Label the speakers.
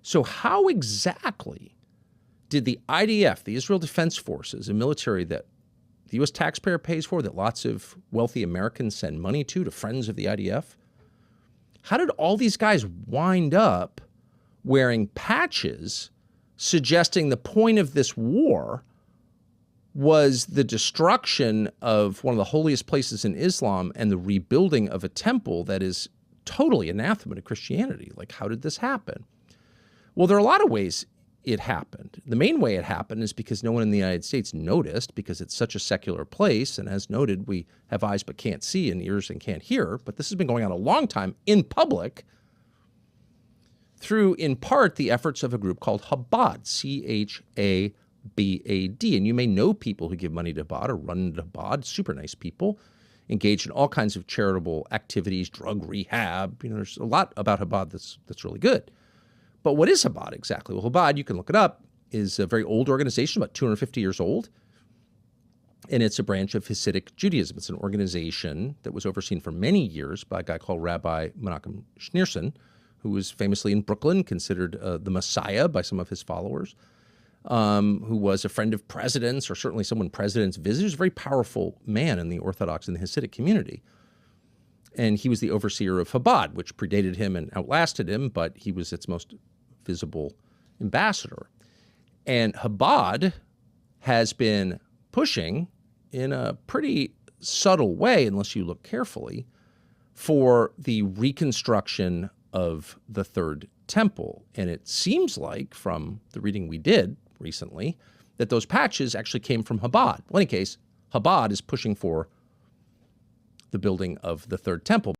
Speaker 1: So how exactly did the IDF, the Israel Defense Forces, a military that the U.S. taxpayer pays for, that lots of wealthy Americans send money to friends of the IDF, how did all these guys wind up wearing patches suggesting the point of this war was the destruction of one of the holiest places in Islam and the rebuilding of a temple that is totally anathema to Christianity? Like, how did this happen? Well, there are a lot of ways it happened. The main way it happened is because no one in the United States noticed, because it's such a secular place. And as noted, we have eyes but can't see and ears and can't hear. But this has been going on a long time in public through, in part, the efforts of a group called Chabad, C-H-A-B-A-D. And you may know people who give money to Chabad or run to Chabad, super nice people, engaged in all kinds of charitable activities, drug rehab. You know, there's a lot about Chabad that's really good. But what is Chabad exactly? Well, Chabad, you can look it up, is a very old organization, about 250 years old. And it's a branch of Hasidic Judaism. It's an organization that was overseen for many years by a guy called Rabbi Menachem Schneerson, who was famously in Brooklyn, considered the Messiah by some of his followers, who was a friend of presidents, or certainly someone presidents visited. He was a very powerful man in the Orthodox and the Hasidic community. And he was the overseer of Chabad, which predated him and outlasted him, but he was its most visible ambassador. And Chabad has been pushing in a pretty subtle way, unless you look carefully, for the reconstruction of the Third Temple. And it seems like, from the reading we did recently, that those patches actually came from Chabad. Well, in any case, Chabad is pushing for the building of the Third Temple.